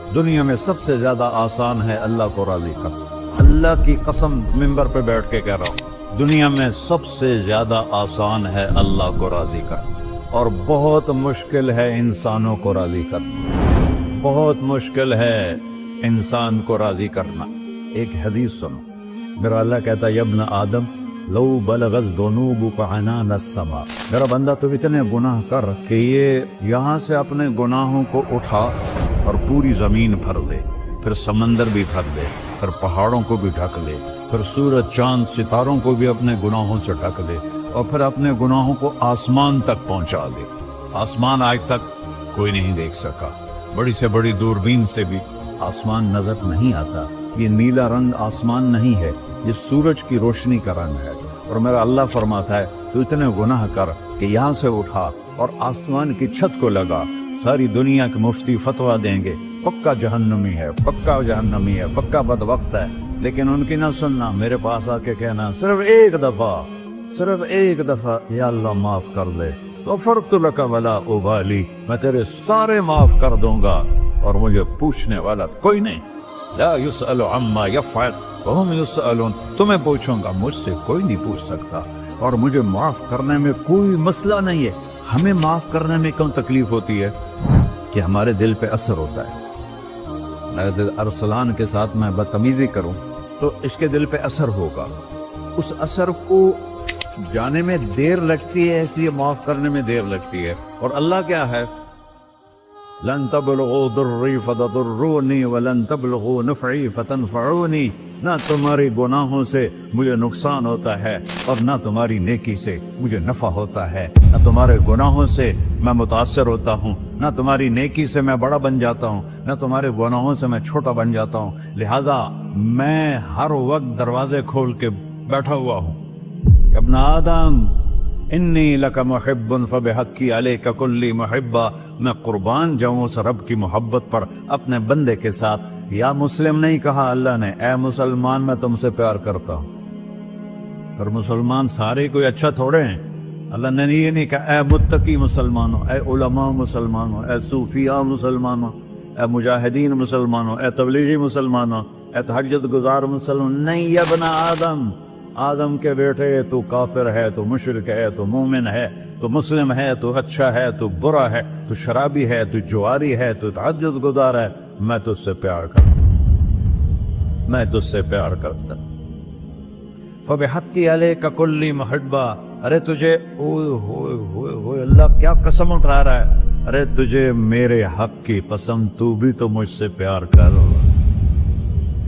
दुनिया में सबसे ज्यादा आसान है अल्लाह को राजी करना। अल्लाह की कसम मिंबर पे बैठ के कह रहा हूँ, दुनिया में सबसे ज्यादा आसान है अल्लाह को राजी करना, और बहुत मुश्किल है इंसानों को राजी करना। बहुत मुश्किल है इंसान को राजी करना। एक हदीस सुनो, मेरा अल्लाह कहता है यब्न आदम लो बलगत दुनूबुका अनान अस्समा, मेरा बंदा तुम इतने गुनाह कर कि ये यहाँ से अपने गुनाहों को उठा और पूरी जमीन भर ले, फिर समंदर भी भर ले, फिर पहाड़ों को भी ढक ले, फिर सूरज चांद सितारों को भी अपने गुनाहों से ढक ले, और फिर अपने गुनाहों को आसमान तक पहुंचा दे। आसमान आज तक कोई नहीं देख सका, बड़ी से बड़ी दूरबीन से भी आसमान नजर नहीं आता। ये नीला रंग आसमान नहीं है, ये सूरज की रोशनी का रंग है। और मेरा अल्लाह फरमाता है तू इतने गुनाह कर कि यहाँ से उठा और आसमान की छत को लगा, सारी दुनिया के मुफ्ती फतवा देंगे पक्का जहन्नमी है, पक्का जहन्नमी है, पक्का बदवक्त है, लेकिन उनकी ना सुनना, मेरे पास आके कहना सिर्फ एक दफा या अल्लाह माफ कर दे, तो फरतु लका वला उबाली, मैं तेरे सारे माफ कर दूंगा और मुझे पूछने वाला कोई नहीं। ला युसअलु अम्मा यफ़अल वहुम युसअलून, तुम्हें पूछूंगा, मुझसे कोई नहीं पूछ सकता, और मुझे माफ करने में कोई मसला नहीं है। हमें माफ करने में क्यों तकलीफ होती है कि हमारे दिल पे असर होता है। अगर अरसलान के साथ मैं बदतमीजी करूं तो इसके दिल पे असर होगा, उस असर को जाने में देर लगती है, इसलिए माफ करने में देर लगती है। और अल्लाह क्या है, लन तबलगू दुर्री फतदुर्रूनी वलन तबलगू नफ़ई फतनफ़ऊनी, ना तुम्हारी गुनाहों से मुझे नुकसान होता है और ना तुम्हारी नेकी से मुझे नफा होता है। ना तुम्हारे गुनाहों से मैं मुतासर होता हूँ, ना तुम्हारी नेकी से मैं बड़ा बन जाता हूँ, ना तुम्हारे गुनाहों से मैं छोटा बन जाता हूँ। लिहाजा मैं हर वक्त दरवाजे खोल के बैठा हुआ हूँ। इब्न आदम इन्नी लका मुहिब्बुन फबिहक्की अलैका कुल्ली मुहिब्बा, मैं कुर्बान जाऊं उस रब की मोहब्बत पर अपने बंदे के साथ। या मुस्लिम नहीं कहा अल्लाह ने, ए मुसलमान मैं तुमसे प्यार करता हूं। पर मुसलमान सारे कोई अच्छा थोड़े हैं। अल्लाह ने ये नहीं कहा ए मुत्तकी मुसलमानों, ए उलमा मुसलमानों, ए सूफिया मुसलमानों, ए मुजाहिदीन मुसलमानों, ए तबलीगी मुसलमानों, ए तहज्जुद गुजार मुसलमान। नहीं या बना आदम के बेटे, तू काफिर है, तू मुशरिक है, तू मोमिन है, तू मुस्लिम है, तू अच्छा है, तू बुरा है, तू शराबी है, तू जुआरी है, तू तहज्जुद गुजार है, मैं तुझसे प्यार करता फबिहक्की अलैका कुल्ली मुहिब्बा। अरे तुझे ओए अल्लाह क्या कसम उठा रहा है, अरे तुझे मेरे हक की कसम, तू भी तो मुझसे प्यार कर।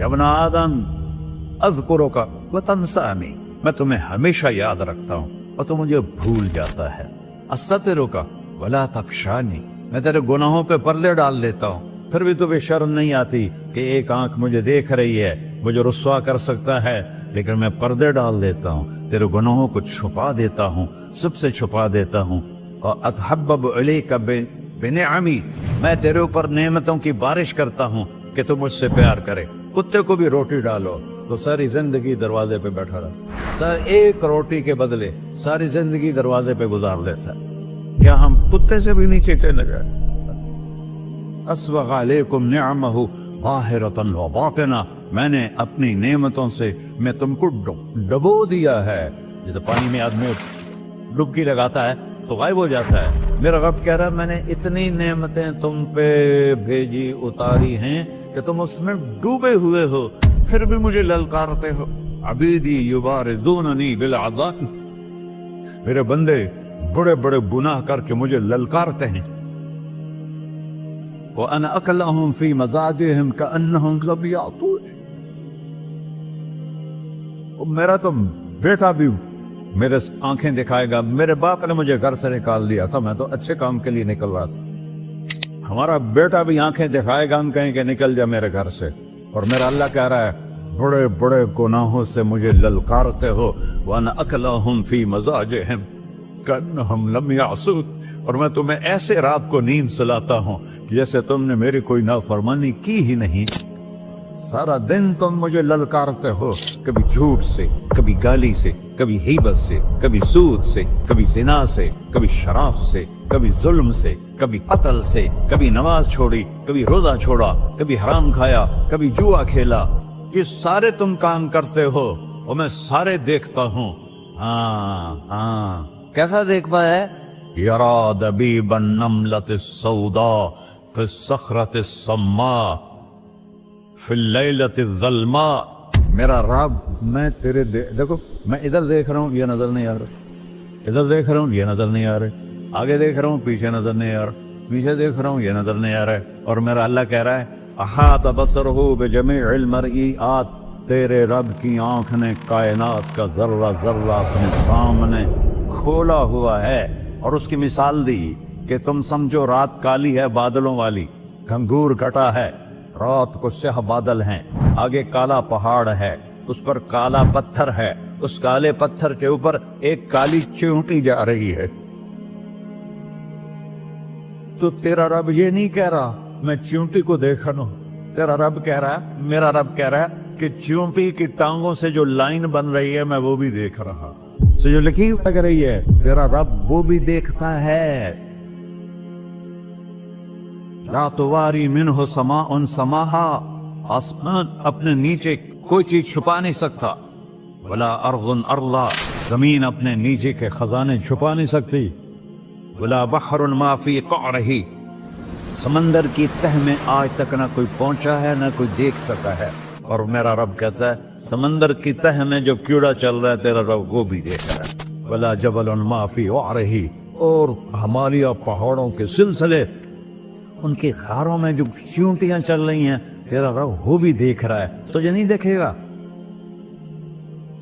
इब्न आदम अज़्कुरुका व तंसानी, मैं तुम्हें हमेशा याद रखता हूँ और तू मुझे भूल जाता है। अस्ततिरुका वला तख्शानी, मैं तेरे गुनाहों पे पर्दे डाल देता हूँ, फिर भी तुम्हें शर्म नहीं आती कि एक आंख मुझे देख रही है, मुझे रुस्वा कर सकता है, लेकिन मैं पर्दे डाल देता हूँ, तेरे गुनाहों को छुपा देता हूँ, सबसे छुपा देता हूँ। और अतहब्बबु इलैका बिनिअमी, मैं तेरे ऊपर नेमतों की बारिश करता हूँ कि तू मुझसे प्यार करे। कुत्ते को भी रोटी डालो तो सारी जिंदगी दरवाजे पे बैठा रहा, सर एक रोटी के बदले सारी जिंदगी दरवाजे पे गुजार देता। क्या हम कुत्ते से भी नीचे चले गए? अस्बग़ अलैकुम निअमहु ज़ाहिरतन व बातिना, मैंने अपनी नेमतों से मैं तुमको डबो दिया है। जैसे पानी में आदमी डुबकी लगाता है तो गायब हो जाता है। मेरा रब कह रहा है मैंने इतनी नेमतें तुम पे भेजी उतारी हैं कि तुम उसमें डूबे हुए हो, फिर भी मुझे ललकारते हो। अबीदी युबारिज़ूननी बिल अज़ाब, मेरे बंदे बड़े बड़े गुनाह करके मुझे ललकारते हैं। व अना अकलहुम फी मज़ाजिहिम कअन्नहुम ज़बियातून, मेरा तो बेटा भी मेरे आंखें दिखाएगा। मेरे बाप ने मुझे घर से निकाल दिया था, मैं तो अच्छे काम के लिए निकल रहा था। हमारा बेटा भी आंखें दिखाएगा, हम कहेंगे निकल जा मेरे घर से। और मेरा अल्लाह कह रहा है बड़े बड़े गुनाहों से मुझे ललकारते हो। वअना अकलहुम फी मज़ाजिहिम कअन्नहुम लम यासून, और मैं तुम्हें ऐसे रात को नींद सुलाता हूँ जैसे तुमने मेरी कोई नाफरमानी की ही नहीं। सारा दिन तुम मुझे ललकारते हो, कभी झूठ से, कभी गाली से, कभी हिबत से, कभी सूद से, कभी जिना से, कभी शराब से, कभी जुल्म से, कभी कत्ल से, कभी नमाज छोड़ी, कभी रोजा छोड़ा, कभी हराम खाया, कभी जुआ खेला। ये सारे तुम काम करते हो और मैं सारे देखता हूँ। हाँ हाँ, कैसा देखता है? यरा दबीबन नमलत सौदा फिर सखरत सम्मा फिर लैलत ज़ल्मा। मेरा रब, मैं तेरे देखो, मैं इधर देख रहा हूँ, ये नजर नहीं आ रहा, इधर देख रहा हूँ, ये नजर नहीं आ रहा, आगे देख रहा हूँ, पीछे नजर नहीं आ रहा, पीछे देख रहा हूँ, ये नजर नहीं आ रहा है। और मेरा अल्लाह कह रहा है अहात बसरहु बिजमीइल मरईआत, तेरे रब की आंख ने कायनात का जर्रा जर्रा अपने सामने खोला हुआ है। और उसकी मिसाल दी कि तुम समझो रात काली है बादलों वाली, घंघूर घटा है, रात को स्याह बादल हैं, आगे काला पहाड़ है, उस पर काला पत्थर है, उस काले पत्थर के ऊपर एक काली चींटी जा रही है। तो तेरा रब ये नहीं कह रहा मैं चींटी को देख रहा हूं, तेरा रब कह रहा है, मेरा रब कह रहा है कि चींटी की टांगों से जो लाइन बन रही है मैं वो भी देख रहा, से जो लकीर लग रही है तेरा रब वो भी देखता है। ला तुवारी मिन्हु समाउन समाहा, आसमान अपने नीचे कोई चीज छुपा नहीं सकता। वला अर्ज़ुन अर्ला, जमीन अपने नीचे के खजाने छुपा नहीं सकती। वला बहरुन मा फी क़अरिही, समंदर की तह में आज तक ना कोई पहुंचा है ना कोई देख सका है। और मेरा रब कहता है समंदर की तह में जो कीड़ा चल रहा है तेरा रब वो भी देख रहा है। वला जबलुन मा फी क़अरिही, और हिमालय पहाड़ों के सिलसिले, उनके खारों में जो चींटियां चल रही हैं तेरा रब वो भी देख रहा है। तुझे नहीं देखेगा?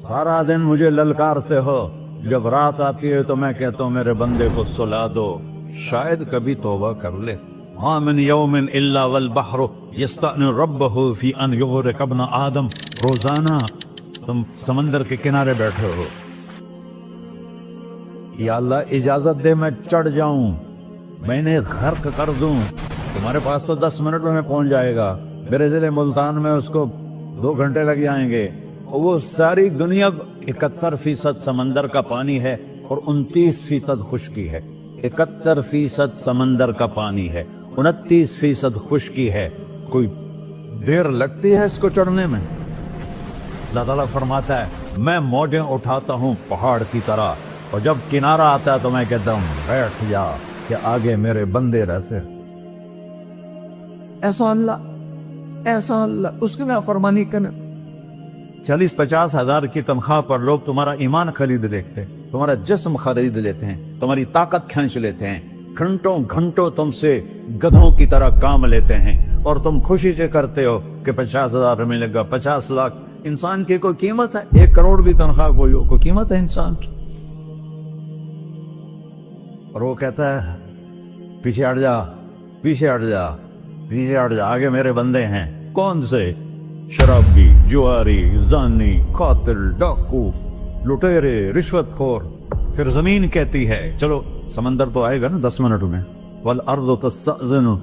सारा दिन मुझे ललकारते हो, जब रात आती है तो मैं कहता हूँ मेरे बंदे को सुला दो, शायद कभी तौबा कर ले। मा मिन यौमिन इल्ला वल बहरु यस्तअनु रब्बहु फी अन युग़रिक़ इब्न आदम। रोजाना तुम समंदर के किनारे बैठे हो, या अल्लाह इजाजत दे मैं चढ़ जाऊं, मैंने गर्क कर दूं। तुम्हारे पास तो 10 मिनट में पहुंच जाएगा, मेरे जिले मुल्तान में उसको 2 घंटे लग जाएंगे। और वो सारी दुनिया 71% समंदर का पानी है और 29% खुश्की है। 71% समंदर का पानी है, 29% खुश्की है। कोई देर लगती है इसको चढ़ने में? अल्लाह ताला फरमाता है मैं मौजें उठाता हूँ पहाड़ की तरह, और जब किनारा आता है तो मैं कहता हूँ बैठ जा, कि आगे मेरे बंदे रहते। ऐसा अल्लाह उसकी नाफरमानी करने। 40-50 हजार की तनख्वाह पर लोग तुम्हारा ईमान खरीद लेते हैं, तुम्हारा जिस्म खरीद लेते हैं, तुम्हारी ताकत खींच लेते हैं, घंटों घंटों तुमसे गधों की तरह काम लेते हैं, और तुम खुशी से करते हो कि 50,000 मिलेगा, 50 लाख। इंसान की कोई कीमत है? 1 करोड़ भी तनख्वाह कोई कीमत है इंसान? और वो कहता है पीछे हट जा, पीछे हट जा, पीछे हट जा, आगे मेरे बंदे हैं। कौन से? शराबी, जुआरी, जानी, कातिल, डाकू, लुटेरे, रिश्वतखोर। फिर जमीन कहती है चलो, समंदर तो आएगा ना 10 मिनट में। वल अर्ज़ु तस्तअज़िनु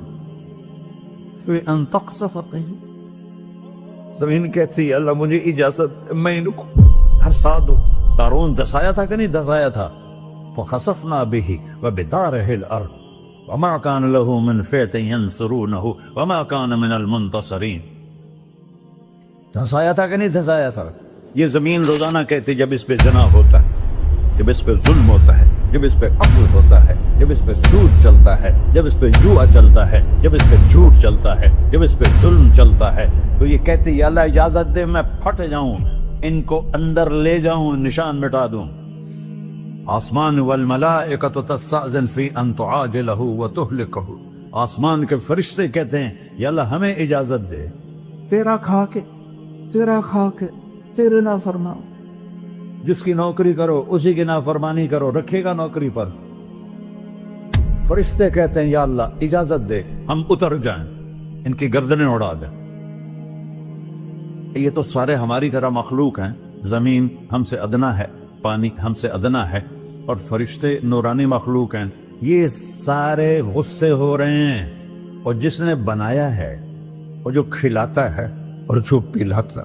फी अन तक़ज़फ़ फ़ीही, जमीन कहती है अल्लाह मुझे इजाजत, मैं इनको धंसा दो। तारून धंसाया था कि नहीं धंसाया था? फ़ख़सफ़ना बिही व बिदारिहिल अर्ज़ वमा कान लहू मिन फ़िअतिन यंसुरूनहु वमा कान मिनल मुंतसरीन। धंसाया था कि नहीं धंसाया था? ये जमीन रोजाना कहती जब इस पे ज़ना होता है, जब इस पे जुल्म होता है, जब इस पे अक्ल होता है, जब इस पे सूद चलता है, जब इस पे जुआ चलता है, जब इस पे झूठ चलता है, जब इस पे जुल्म चलता है, तो ये कहती है अल्लाह इजाजत दे मैं फट जाऊं, इनको अंदर ले जाऊं, निशान मिटा दूं। आसमान वल मलाइकतु तस्तअज़िन फी अन तुआजिलहु व तुहलिकहु, आसमान के फरिश्ते कहते हैं या अल्लाह हमें इजाजत दे, तेरा खा के तेरे नाफरमाओ, जिसकी नौकरी करो उसी की नाफरमानी करो, रखेगा नौकरी पर। फरिश्ते कहते हैं या अल्लाह इजाजत दे हम उतर जाएं, इनकी गर्दनें उड़ा दें। ये तो सारे हमारी तरह मखलूक हैं, जमीन हमसे अदना है, पानी हमसे अदना है, और फरिश्ते नूरानी मखलूक हैं। ये सारे गुस्से हो रहे हैं, और जिसने बनाया है, और जो खिलाता है, और जो पिलाता,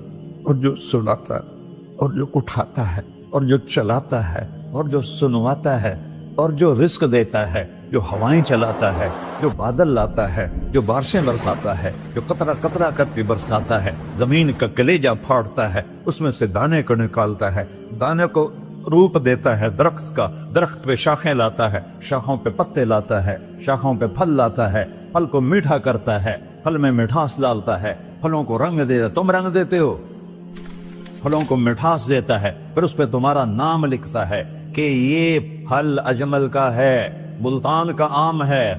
और जो सुलाता, और जो उठाता है, और जो चलाता है, और जो सुनवाता है, और जो रिस्क देता है, جو ہوائیں چلاتا ہے، جو بادل لاتا ہے، جو بارشیں برساتا ہے، جو قطرہ قطرہ کر کے برساتا ہے، زمین کا کلیجہ پھاڑتا ہے، اس میں سے دانے کو نکالتا ہے، دانے کو روپ دیتا ہے درخت کا، درخت پہ شاخیں لاتا ہے، شاخوں پہ پتے لاتا ہے، شاخوں پہ پھل لاتا ہے، پھل کو میٹھا کرتا ہے، پھل میں مٹھاس ڈالتا ہے، پھلوں کو رنگ دیتا، تم رنگ دیتے ہو، پھلوں کو مٹھاس دیتا ہے، پھر اس پہ تمہارا نام لکھتا ہے کہ یہ پھل اجمل کا ہے، ملتان کا آم ہے،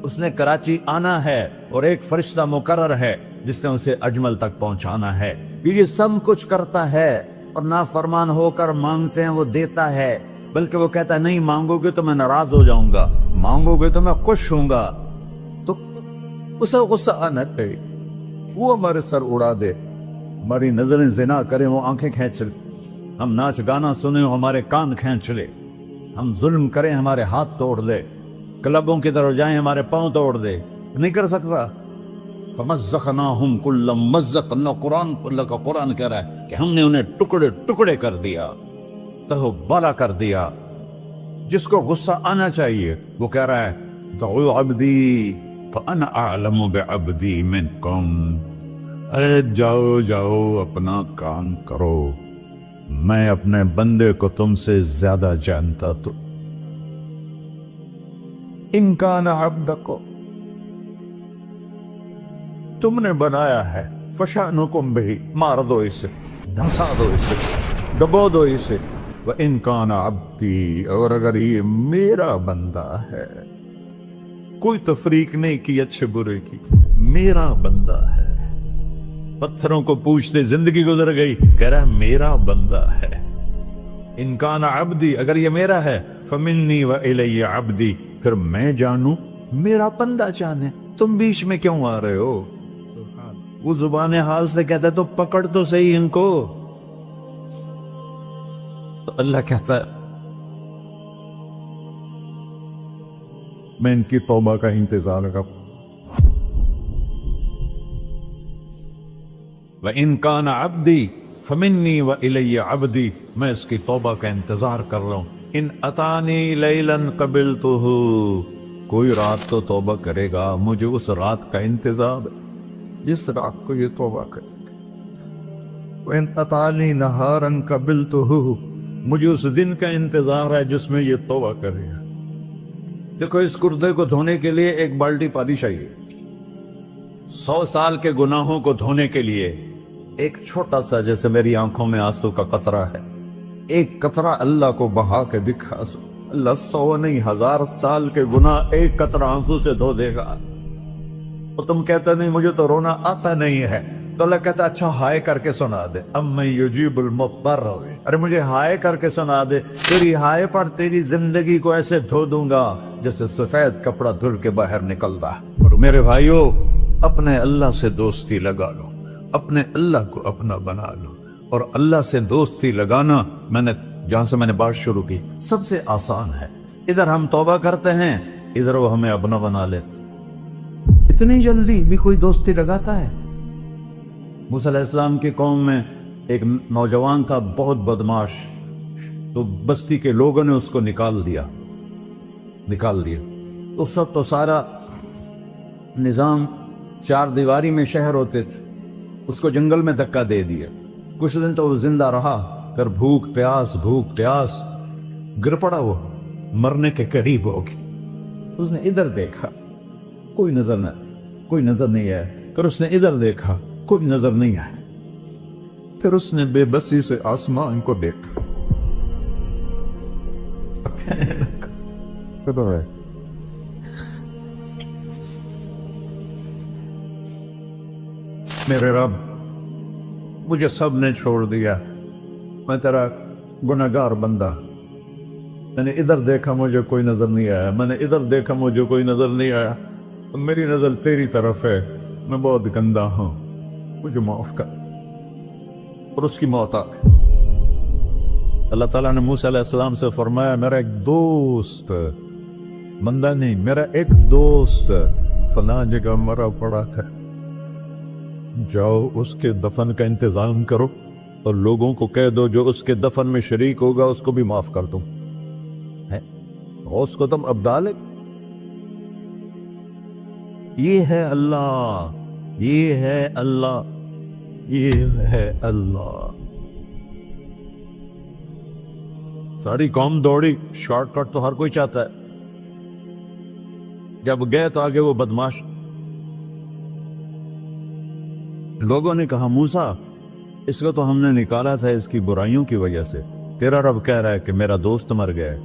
اس نے کراچی آنا ہے، اور ایک فرشتہ مقرر ہے جس نے اسے اجمل تک پہنچانا ہے۔ یہ سب کچھ کرتا ہے، اور نافرمان ہو کر مانگتے ہیں وہ دیتا ہے، بلکہ وہ کہتا ہے نہیں مانگو گے تو میں ناراض ہو جاؤں گا، مانگو گے تو میں خوش ہوں گا۔ تو اسے غصہ آنا چاہیے، وہ ہمارے سر اڑا دے، ہماری نظریں زنا کریں وہ آنکھیں کھینچ لے، ہم ناچ گانا سنیں وہ ہمارے کان کھینچ لے، ہم ظلم کریں ہمارے ہاتھ توڑ دے، کلبوں کی طرف جائیں ہمارے پاؤں توڑ دے، نہیں کر سکتا۔ فَمَزَّقْنَاهُمْ كُلَّ مُمَزَّقٍ، اللہ کا قرآن کہہ رہا ہے کہ ہم نے انہیں ٹکڑے ٹکڑے کر دیا، تہو بالا کر دیا۔ جس کو غصہ آنا چاہیے وہ کہہ رہا ہے دعوا عبدی فانا اعلم بعبدی منکم، ارے جاؤ جاؤ اپنا کام کرو، میں اپنے بندے کو تم سے زیادہ جانتا۔ تو ان کان عبدکم، تم نے بنایا ہے، فشانکم بہی، مار دو اسے، دھنسا دو اسے، ڈبو دو اسے، وَإِن كَانَ عَبْدِي، اور اگر یہ میرا بندہ ہے، کوئی تفریق نہیں کی اچھے برے کی، میرا بندہ ہے۔ پتھروں کو پوچھتے زندگی گزر گئی، کہہ رہا ہے میرا بندہ ہے۔ ان کان عبدی، اگر یہ میرا ہے، فمنی وإلی عبدی، پھر میں جانوں میرا بندہ جانے، تم بیچ میں کیوں آ رہے ہو؟ وہ زبان حال سے کہتا ہے تو پکڑ تو صحیح ان کو۔ تو اللہ کہتا ہے میں ان کی توبہ کا انتظار کروں، وَإِن كَانَ عَبْدِي فَمِنِّي وَإِلَيَّ عَبْدِي، میں اس کی توبہ کا انتظار کر رہا ہوں۔ ان اتانی لیلاً قبلتہ، کوئی رات تو توبہ کرے گا، مجھے اس رات کا انتظار ہے جس رات کو یہ توبہ کرے گا۔ وَإِنْ أَتَانِي نَهَارًا قَبِلْتُهُ، مجھے اس دن کا انتظار ہے جس میں یہ توبہ کرے گا۔ دیکھو اس کردے کو دھونے کے لیے ایک بالٹی پانی چاہیے، 100 سال کے گناہوں کو دھونے کے لیے ایک چھوٹا سا، جیسے میری آنکھوں میں آنسو کا قطرہ ہے، ایک قطرہ اللہ کو بہا کے دکھا، اللہ 100 نہیں 1000 سال کے گناہ ایک قطرہ آنسو سے دھو دے گا۔ اور تم کہتے نہیں مجھے تو رونا آتا نہیں ہے، تو اللہ کہتا اچھا ہائے کر کے سنا دے، اَمَّن یُجِیبُ الْمُضْطَرَّ، ارے مجھے ہائے کر کے سنا دے، تیری ہائے پر تیری زندگی کو ایسے دھو دوں گا جیسے سفید کپڑا دھل کے باہر نکلتا۔ میرے بھائیو، اپنے اللہ سے دوستی لگا لو، اپنے اللہ کو اپنا بنا لو، اور اللہ سے دوستی لگانا، جہاں سے میں نے بات شروع کی، سب سے آسان ہے۔ ادھر ہم توبہ کرتے ہیں، ادھر وہ ہمیں اپنا بنا لیتے۔ اتنی جلدی بھی کوئی دوستی لگاتا ہے؟ موسیٰ علیہ السلام کی قوم میں ایک نوجوان تھا بہت بدماش، تو بستی کے لوگوں نے اس کو نکال دیا۔ اس وقت تو سارا نظام 4 دیواری میں شہر ہوتے تھے، اس کو جنگل میں دھکا دے دیا۔ کچھ دن تو وہ زندہ رہا، پھر بھوک پیاس گر پڑا، وہ مرنے کے قریب ہو گیا۔ اس نے ادھر دیکھا، کوئی نظر نہیں آیا، پھر اس نے ادھر دیکھا، کوئی نظر نہیں آیا، پھر اس نے بے بسی سے آسمان کو دیکھا، میرے رب مجھے سب نے چھوڑ دیا، میں تیرا گناہگار بندہ، میں نے ادھر دیکھا مجھے کوئی نظر نہیں آیا، میں نے ادھر دیکھا مجھے کوئی نظر نہیں آیا، میری نظر تیری طرف ہے، میں بہت گندا ہوں، مجھے معاف کر۔ اور اس کی موت آ گئی۔ اللہ تعالیٰ نے موسیٰ علیہ السلام سے فرمایا میرا ایک دوست، بندہ نہیں، میرا ایک دوست فلاں جگہ مرا پڑا تھا، جاؤ اس کے دفن کا انتظام کرو، اور لوگوں کو کہہ دو جو اس کے دفن میں شریک ہوگا اس کو بھی معاف کر دوں۔ اس کو تم ابدال یہ ہے اللہ، یہ ہے اللہ، یہ ہے اللہ۔ ساری قوم دوڑی، شارٹ کٹ تو ہر کوئی چاہتا ہے۔ جب گئے تو آگے وہ بدماش لوگوں نے کہا موسیٰ اس کو تو ہم نے نکالا تھا اس کی برائیوں کی وجہ سے، تیرا رب کہہ رہا ہے کہ میرا دوست مر گیا ہے۔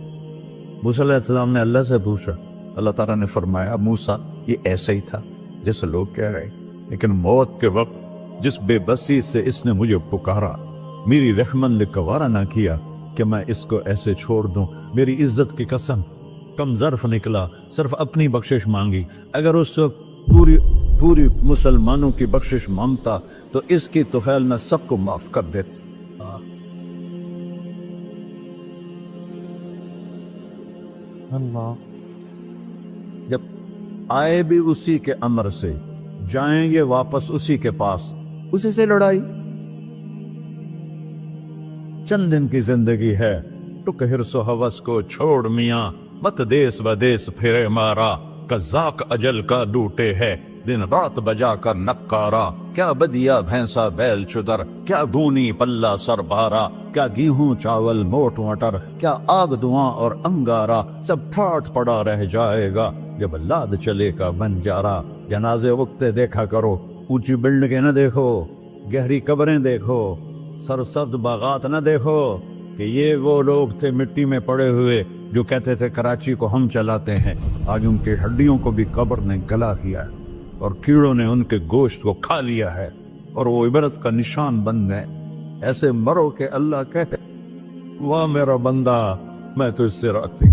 موسیٰ علیہ السلام نے اللہ سے پوچھا، اللہ تعالیٰ نے فرمایا موسیٰ یہ ایسا ہی تھا جیسے لوگ کہہ رہے، لیکن موت کے وقت جس بے بسی سے اس نے مجھے پکارا، میری رحمن نے گوارا نہ کیا کہ میں اس کو ایسے چھوڑ دوں۔ میری عزت کی قسم، کم ظرف نکلا، صرف اپنی بخشش مانگی۔ اگر اس وقت پوری مسلمانوں کی بخشش مانگتا تو اس کی طفیل میں سب کو معاف کر دیتا۔ اللہ جب آئے بھی اسی کے امر سے، جائیں گے واپس اسی کے پاس، اسی سے لڑائی۔ چند دن کی زندگی ہے، ٹک حرص و ہوس کو چھوڑ میاں، مت دیس بدیس پھرے مارا، قذاق اجل کا ڈوٹے ہے، دن رات بجا کر نکارا، کیا بدیا بھینسا بیل چدر، کیا گونی پلہ سر بارا، کیا گیہوں چاول موٹ مٹر، کیا آگ دھواں اور انگارا، سب ٹھاٹ پڑا رہ جائے گا جب لاد چلے کا بنجارا۔ جنازے وقتے دیکھا کرو، اونچی بلڈنگیں نہ دیکھو، گہری قبریں دیکھو، سرسبز باغات نہ دیکھو کہ یہ وہ لوگ تھے مٹی میں پڑے ہوئے جو کہتے تھے کراچی کو ہم چلاتے ہیں۔ آج ان کی ہڈیوں کو بھی قبر نے گلا کیا ہے اور کیڑوں نے ان کے گوشت کو کھا لیا ہے اور وہ عبرت کا نشان بن گئے۔ ایسے مرو کہ اللہ کہتے واہ میرا بندہ میں تو اس سے راضی